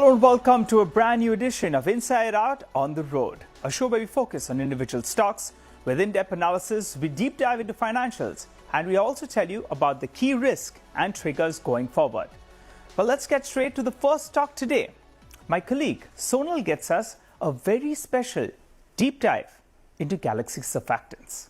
Hello and welcome to a brand new edition of Inside Out on the Road, a show where we focus on individual stocks. With in-depth analysis, we deep dive into financials, and we also tell you about the key risks and triggers going forward. Well, let's get straight to the first stock today. My colleague Sonal gets us a very special deep dive into Galaxy Surfactants.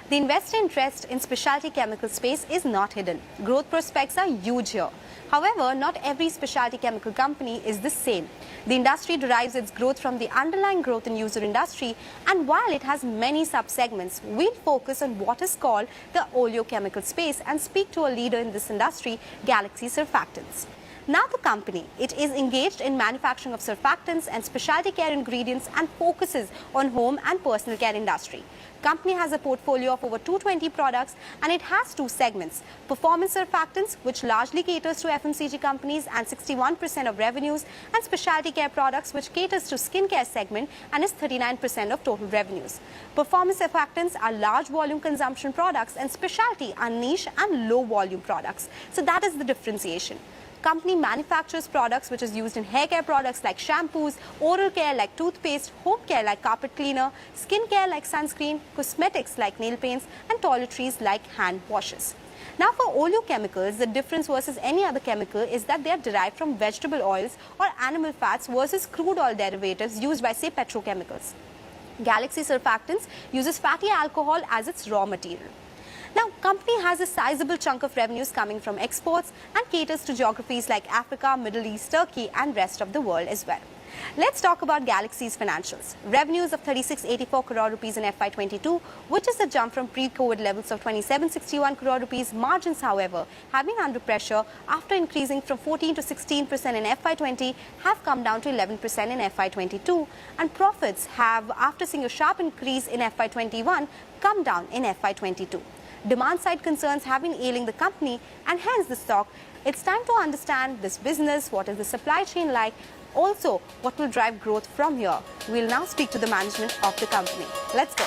The investor interest in specialty chemical space is not hidden. Growth prospects are huge here. However, not every specialty chemical company is the same. The industry derives its growth from the underlying growth in user industry, and while it has many sub-segments, we'll focus on what is called the oleochemical space and speak to a leader in this industry, Galaxy Surfactants. Now the company, it is engaged in manufacturing of surfactants and specialty care ingredients and focuses on home and personal care industry. Company has a portfolio of over 220 products and it has two segments: performance surfactants, which largely caters to FMCG companies and 61% of revenues, and specialty care products, which caters to skincare segment and is 39% of total revenues. Performance surfactants are large volume consumption products and specialty are niche and low volume products. So that is the differentiation. Company manufactures products which is used in hair care products like shampoos, oral care like toothpaste, home care like carpet cleaner, skin care like sunscreen, cosmetics like nail paints, and toiletries like hand washes. Now for oleochemicals, the difference versus any other chemical is that they are derived from vegetable oils or animal fats versus crude oil derivatives used by, say, petrochemicals. Galaxy Surfactants uses fatty alcohol as its raw material. Now, company has a sizable chunk of revenues coming from exports and caters to geographies like Africa, Middle East, Turkey and rest of the world as well. Let's talk about Galaxy's financials. Revenues of 3684 crore rupees in FY22, which is a jump from pre-COVID levels of 2761 crore rupees. Margins, however, have been under pressure after increasing from 14 to 16% in FY20, have come down to 11% in FY22, and profits have, after seeing a sharp increase in FY21, come down in FY22. Demand side concerns have been ailing the company and hence the stock. It's time to understand this business, what is the supply chain like, also what will drive growth from here. We'll now speak to the management of the company. Let's go.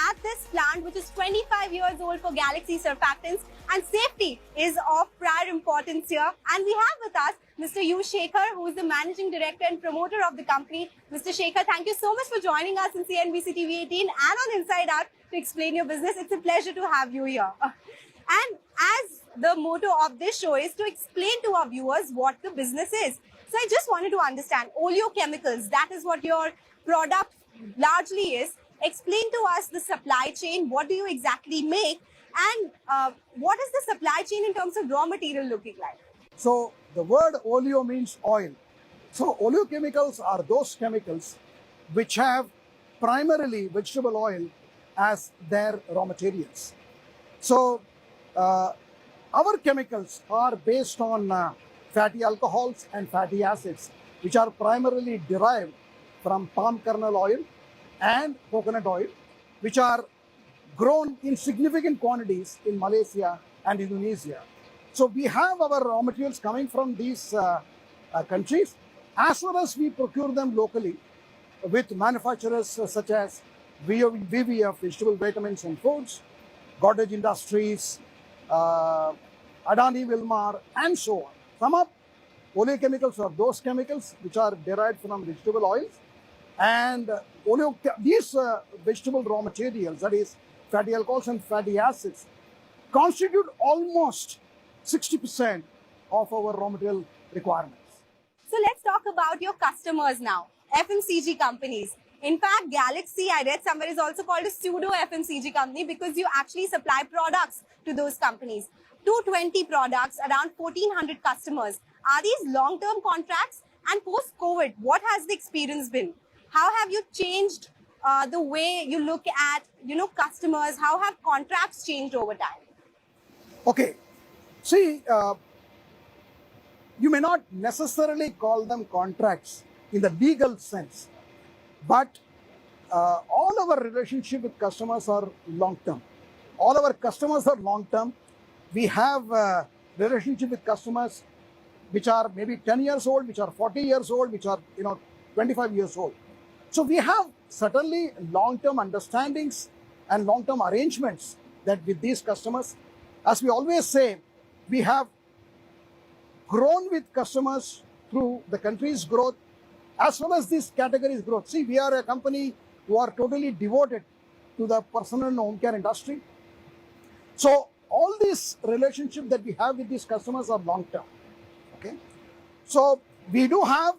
At this plant, which is 25 years old for Galaxy Surfactants, and safety is of prior importance here. And we have with us Mr. U Shekhar, who is the Managing Director and Promoter of the company. Mr. Shekhar, thank you so much for joining us in CNBC-TV18 and on Inside Out to explain your business. It's a pleasure to have you here. And as the motto of this show is to explain to our viewers what the business is. So I just wanted to understand, oleochemicals, that is what your product largely is. Explain to us the supply chain. What do you exactly make, and what is the supply chain in terms of raw material looking like? So the word oleo means oil. So oleochemicals are those chemicals which have primarily vegetable oil as their raw materials. So our chemicals are based on fatty alcohols and fatty acids, which are primarily derived from palm kernel oil and coconut oil, which are grown in significant quantities in Malaysia and Indonesia. So we have our raw materials coming from these countries, as well as we procure them locally with manufacturers such as VVF, Vegetable Vitamins and Foods, Cottage Industries, Adani Wilmar, and so on. Sum up, oleochemicals are those chemicals which are derived from vegetable oils. And these vegetable raw materials, that is fatty alcohols and fatty acids, constitute almost 60% of our raw material requirements. So let's talk about your customers now, FMCG companies. In fact, Galaxy, I read somewhere, is also called a pseudo FMCG company because you actually supply products to those companies. 220 products, around 1,400 customers. Are these long-term contracts? And post-COVID, what has the experience been? How have you changed the way you look at, customers? How have contracts changed over time? Okay. See, you may not necessarily call them contracts in the legal sense, but all our relationship with customers are long-term. All our customers are long-term. We have relationship with customers which are maybe 10 years old, which are 40 years old, which are 25 years old. So we have certainly long-term understandings and long-term arrangements that with these customers. As we always say, we have grown with customers through the country's growth as well as this category's growth. See, we are a company who are totally devoted to the personal and home care industry. So all these relationships that we have with these customers are long-term. Okay, so we do have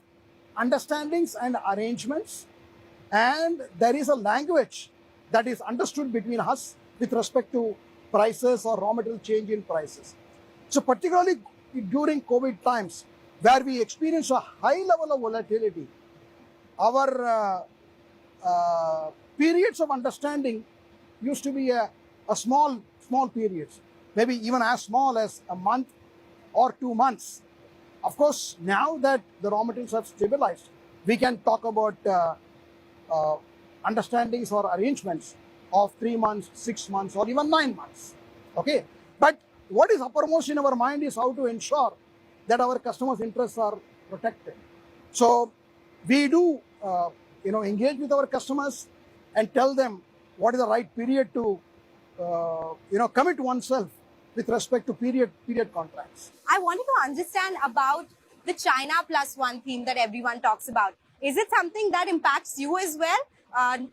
understandings and arrangements, and there is a language that is understood between us with respect to prices or raw material change in prices. So particularly during COVID times, where we experience a high level of volatility, our periods of understanding used to be a small periods, maybe even as small as a month or 2 months. Of course, now that the raw materials have stabilized, we can talk about understandings or arrangements of 3 months, 6 months, or even 9 months. Okay, but what is uppermost in our mind is how to ensure that our customers' interests are protected. So we do, engage with our customers and tell them what is the right period to, commit oneself with respect to period contracts. I wanted to understand about the China Plus One theme that everyone talks about. Is it something that impacts you as well?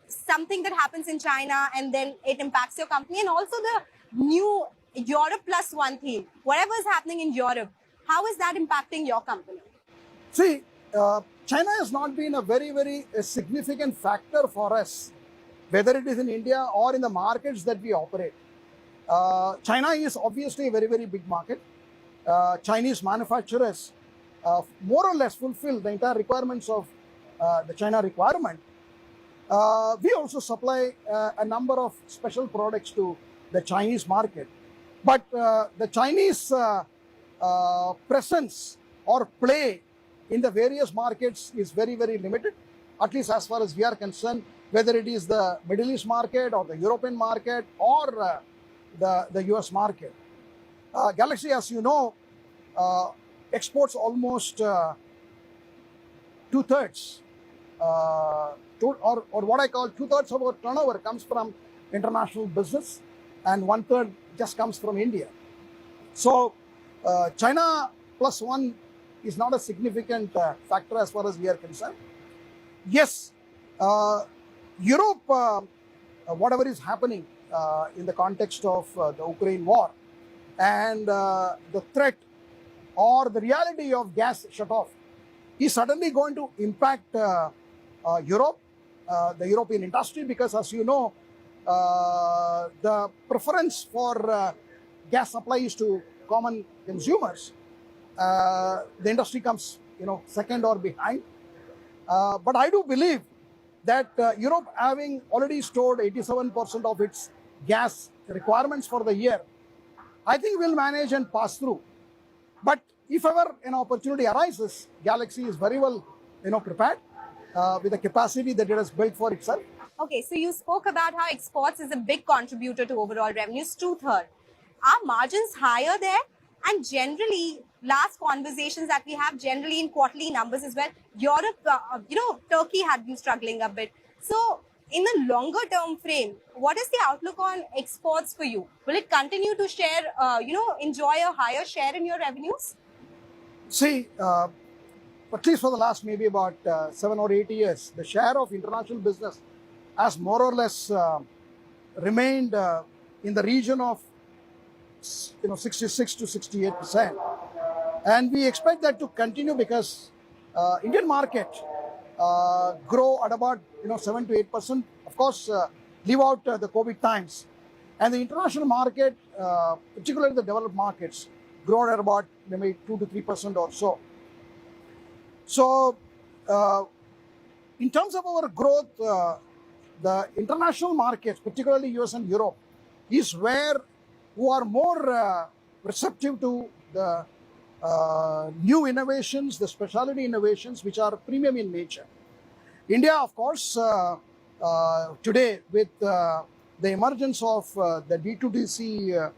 Something that happens in China and then it impacts your company? And also the new Europe Plus One theme. Whatever is happening in Europe, how is that impacting your company? See, China has not been a very significant factor for us, whether it is in India or in the markets that we operate. China is obviously a very big market. Chinese manufacturers more or less fulfill the entire requirements of the China requirement. We also supply a number of special products to the Chinese market. But the Chinese presence or play in the various markets is very limited, at least as far as we are concerned, whether it is the Middle East market or the European market or the US market. Galaxy, as you know, exports almost 2/3, or what I call 2/3 of our turnover comes from international business, and 1/3 just comes from India. So China Plus One is not a significant factor as far as we are concerned. Yes, Europe, whatever is happening in the context of the Ukraine war and the threat or the reality of gas shutoff is suddenly going to impact Europe, the European industry, because as you know, the preference for gas supply is to common consumers. The industry comes, second or behind. But I do believe that Europe, having already stored 87% of its gas requirements for the year, I think will manage and pass through. But if ever an opportunity arises, Galaxy is very well, prepared with the capacity that it has built for itself. Okay, so you spoke about how exports is a big contributor to overall revenues, 2/3. Are margins higher there? And generally, last conversations that we have, generally in quarterly numbers as well, Europe, Turkey had been struggling a bit. So in the longer term frame, what is the outlook on exports for you? Will it continue to share, enjoy a higher share in your revenues? See, at least for the last maybe about 7 or 8 years, the share of international business has more or less remained in the region of 66 to 68%, and we expect that to continue because Indian market grow at about 7 to 8%. Of course, leave out the COVID times, and the international market, particularly the developed markets, grow at about maybe 2 to 3% or so. So, in terms of our growth, the international markets, particularly US and Europe, is where who are more receptive to the new innovations, the specialty innovations, which are premium in nature. India, of course, today with the emergence of the D2DC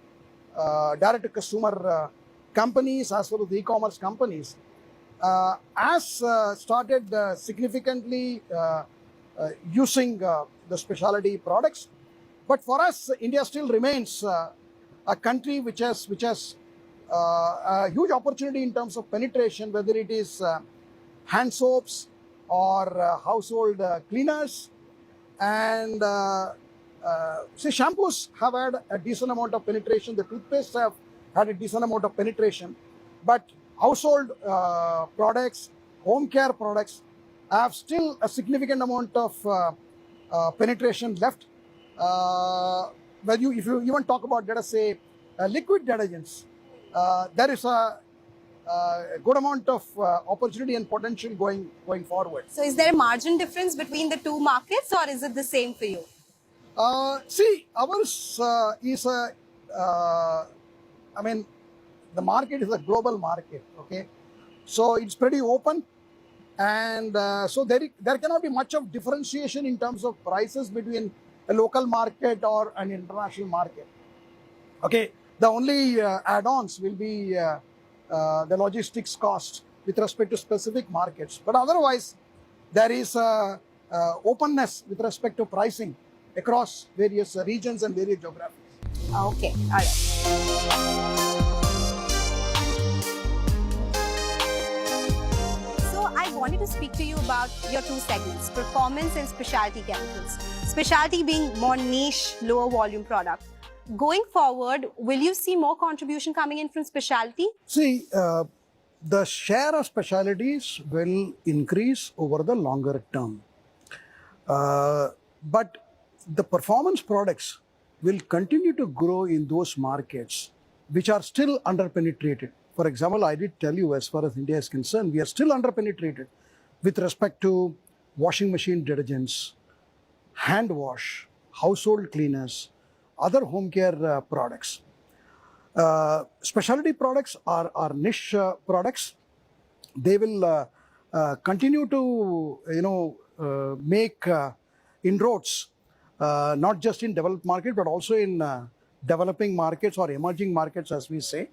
direct-to-consumer companies as well as the e-commerce companies, has started significantly using the specialty products. But for us, India still remains a country which has a huge opportunity in terms of penetration, whether it is hand soaps or household cleaners. And see, shampoos have had a decent amount of penetration. The toothpastes have had a decent amount of penetration. But household products, home care products have still a significant amount of penetration left. If you even talk about, let us say, liquid detergents, there is a good amount of opportunity and potential going forward. So is there a margin difference between the two markets, or is it the same for you? See, ours is the market is a global market, okay? So it's pretty open, and so there cannot be much of differentiation in terms of prices between a local market or an international market. Okay, the only add-ons will be the logistics cost with respect to specific markets. But otherwise, there is openness with respect to pricing across various regions and various geographies. Okay, all right. I wanted to speak to you about your two segments, performance and specialty chemicals. Specialty being more niche, lower volume product. Going forward, will you see more contribution coming in from specialty? See, the share of specialties will increase over the longer term. But the performance products will continue to grow in those markets which are still under-penetrated. For example, I did tell you, as far as India is concerned, we are still under-penetrated with respect to washing machine detergents, hand wash, household cleaners, other home care products. Specialty products are niche products. They will continue to make inroads, not just in developed market, but also in developing markets or emerging markets, as we say.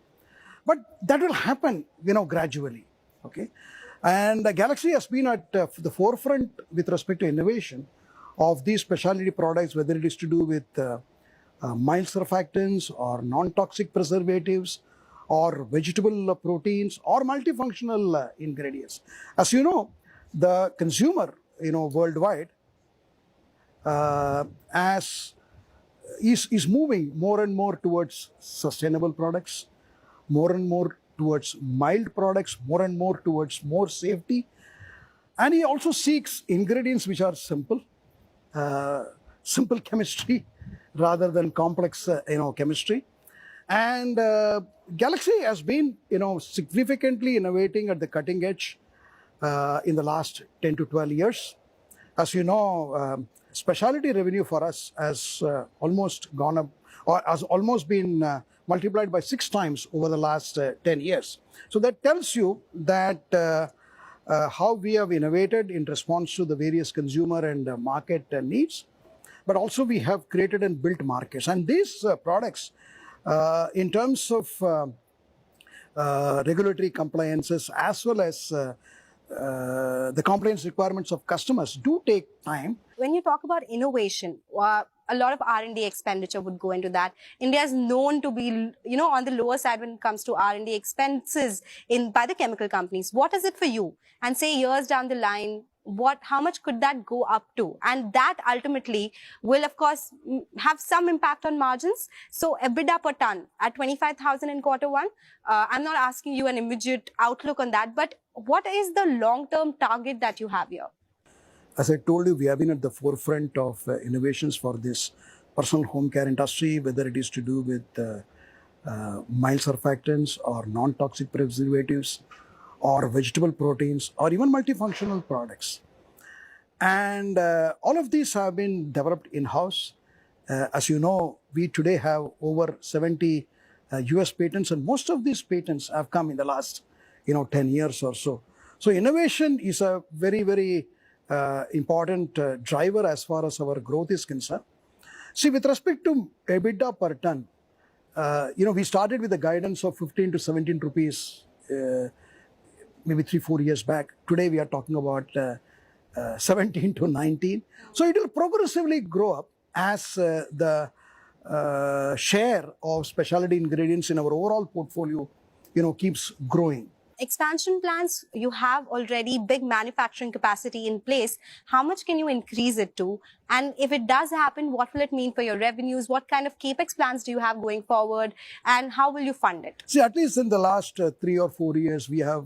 But that will happen, gradually, okay? And Galaxy has been at the forefront with respect to innovation of these specialty products, whether it is to do with mild surfactants or non-toxic preservatives or vegetable proteins or multifunctional ingredients. As you know, the consumer, worldwide is moving more and more towards sustainable products, more and more towards mild products, more and more towards more safety. And he also seeks ingredients which are simple, simple chemistry rather than complex, chemistry. And Galaxy has been, significantly innovating at the cutting edge in the last 10 to 12 years. As you know, specialty revenue for us has almost gone up, or has almost been multiplied by 6 times over the last 10 years. So that tells you that how we have innovated in response to the various consumer and market needs, but also we have created and built markets. And these products, in terms of regulatory compliances as well as the compliance requirements of customers do take time. When you talk about innovation, a lot of R&D expenditure would go into that. India is known to be, on the lower side when it comes to R&D expenses by the chemical companies. What is it for you? And say years down the line, how much could that go up to? And that ultimately will, of course, have some impact on margins. So EBITDA per ton at 25,000 in Q1. I'm not asking you an immediate outlook on that, but what is the long-term target that you have here? As I told you, we have been at the forefront of innovations for this personal home care industry, whether it is to do with mild surfactants or non-toxic preservatives or vegetable proteins or even multifunctional products. And all of these have been developed in-house. As you know, we today have over 70 US patents, and most of these patents have come in the last 10 years or so. So innovation is a very, very important driver as far as our growth is concerned. See, with respect to EBITDA per ton, we started with a guidance of 15 to 17 rupees maybe 3-4 years back. Today we are talking about 17 to 19. So it will progressively grow up as the share of specialty ingredients in our overall portfolio, keeps growing. Expansion plans, you have already big manufacturing capacity in place. How much can you increase it to? And if it does happen, what will it mean for your revenues? What kind of capex plans do you have going forward? And how will you fund it? See, at least in the last 3 or 4 years, we have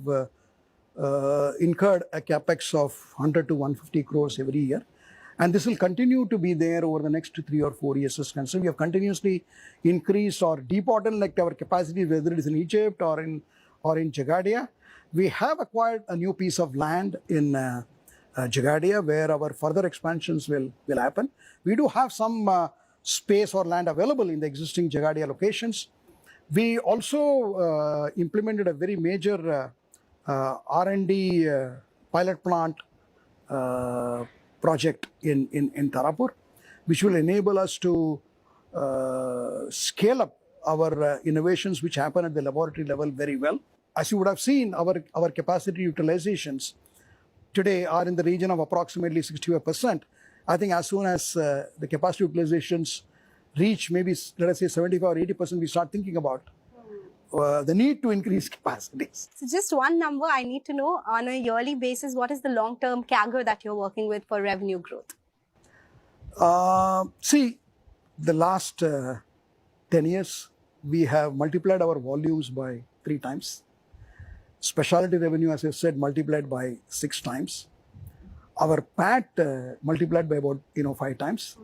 incurred a capex of 100 to 150 crores every year. And this will continue to be there over the next 3 or 4 years as concerned. We have continuously increased or debottlenecked our capacity, whether it is in Egypt or in Jagadia. We have acquired a new piece of land in Jagadia where our further expansions will happen. We do have some space or land available in the existing Jagadia locations. We also implemented a very major R&D pilot plant project in Tarapur, which will enable us to scale up our innovations which happen at the laboratory level very well. As you would have seen, our capacity utilizations today are in the region of approximately 65%. I think as soon as the capacity utilizations reach maybe, let us say 75 or 80%, we start thinking about the need to increase capacities. So just one number I need to know on a yearly basis, what is the long-term CAGR that you're working with for revenue growth? See, the last 10 years, we have multiplied our volumes by 3 times. Specialty revenue, as I said, multiplied by 6 times. Our PAT multiplied by about 5 times.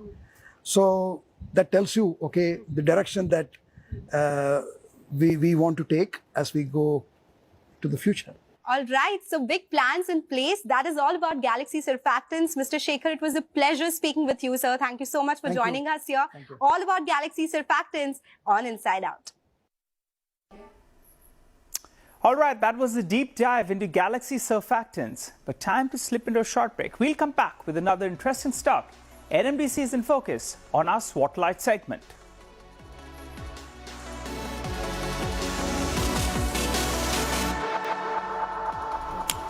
So that tells you, okay, the direction that we want to take as we go to the future. All right, so big plans in place. That is all about Galaxy Surfactants. Mr. Shekhar, it was a pleasure speaking with you, sir. Thank you so much for joining us here. All about Galaxy Surfactants on Inside Out. All right, that was a deep dive into Galaxy Surfactants. But time to slip into a short break. We'll come back with another interesting stock. NMDC is in focus on our Swotlight segment.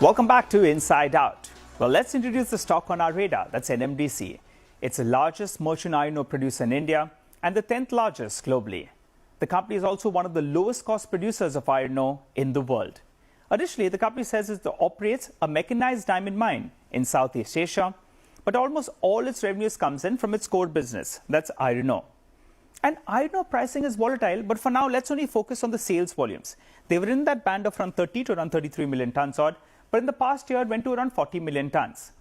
Welcome back to Inside Out. Well, let's introduce the stock on our radar. That's NMDC. It's the largest merchant iron ore producer in India and the 10th largest globally. The company is also one of the lowest cost producers of iron ore in the world. Additionally, the company says it operates a mechanized diamond mine in Southeast Asia, but almost all its revenues comes in from its core business, that's iron ore. And iron ore pricing is volatile, but for now, let's only focus on the sales volumes. They were in that band of around 30 to around 33 million tons odd, but in the past year, it went to around 40 million tons.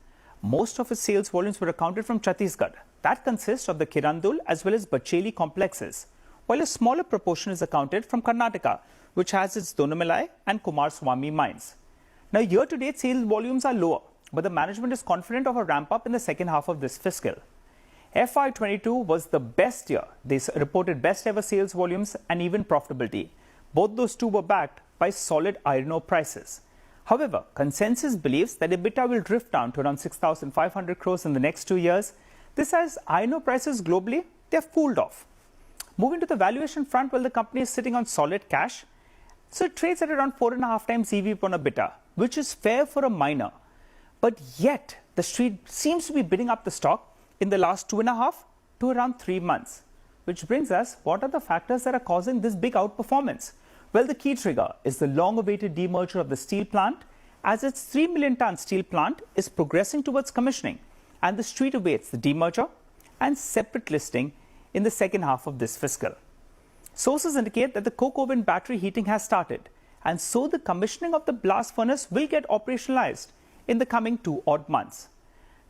Most of its sales volumes were accounted from Chhattisgarh. That consists of the Kirandul as well as Bacheli complexes, while a smaller proportion is accounted from Karnataka, which has its Donamalai and Kumaraswamy mines. Now, year-to-date sales volumes are lower, but the management is confident of a ramp-up in the second half of this fiscal. FY22 was the best year. They reported best-ever sales volumes and even profitability. Both those two were backed by solid iron ore prices. However, consensus believes that EBITDA will drift down to around 6,500 crores in the next 2 years. This as iron ore prices globally, they have cooled off. Moving to the valuation front, well, the company is sitting on solid cash. So it trades at around 4.5 times EV upon EBITDA, which is fair for a miner. But yet, the street seems to be bidding up the stock in the last 2.5 to around 3 months. Which brings us, what are the factors that are causing this big outperformance? Well, the key trigger is the long-awaited demerger of the steel plant, as its 3 million ton steel plant is progressing towards commissioning, and the street awaits the demerger and separate listing in the second half of this fiscal. Sources indicate that the coke oven battery heating has started, and so the commissioning of the blast furnace will get operationalized in the coming 2 odd months.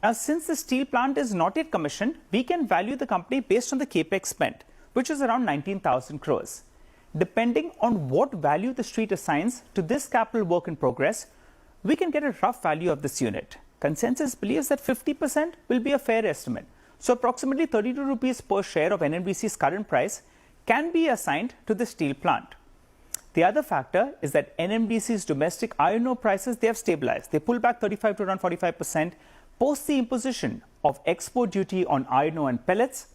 Now, since the steel plant is not yet commissioned, we can value the company based on the capex spent, which is around 19,000 crores. Depending on what value the street assigns to this capital work in progress, we can get a rough value of this unit. Consensus believes that 50% will be a fair estimate. So approximately 32 rupees per share of NMDC's current price can be assigned to the steel plant. The other factor is that NMDC's domestic iron ore prices, they have stabilized. They pulled back 35 to around 45%, post the imposition of export duty on iron ore and pellets.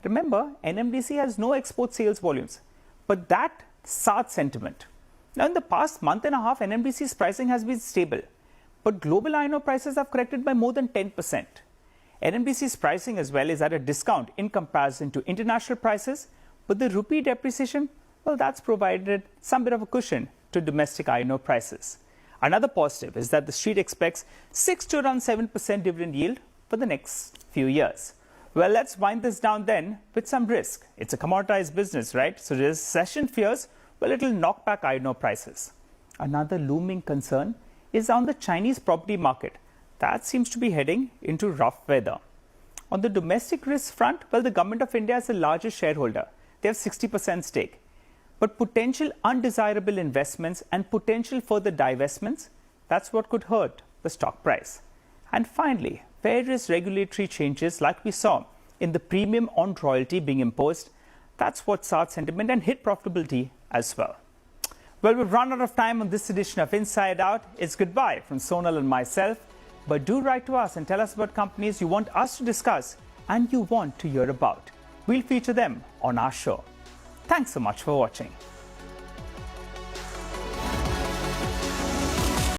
Remember, NMDC has no export sales volumes, but that soured sentiment. Now, in the past month and a half, NMDC's pricing has been stable, but global iron ore prices have corrected by more than 10%. NMDC's pricing as well is at a discount in comparison to international prices, but the rupee depreciation, well, that's provided some bit of a cushion to domestic iron ore prices. Another positive is that the street expects 6 to around 7% dividend yield for the next few years. Well, let's wind this down then with some risk. It's a commoditized business, right? So recession fears, well, it'll knock back iron ore prices. Another looming concern is on the Chinese property market. That seems to be heading into rough weather. On the domestic risk front, well, the government of India is the largest shareholder. They have 60% stake. But potential undesirable investments and potential further divestments, that's what could hurt the stock price. And finally, various regulatory changes like we saw in the premium on royalty being imposed, that's what soured sentiment and hit profitability as well. Well, we've run out of time on this edition of Inside Out. It's goodbye from Sonal and myself. But do write to us and tell us about companies you want us to discuss and you want to hear about. We'll feature them on our show. Thanks so much for watching.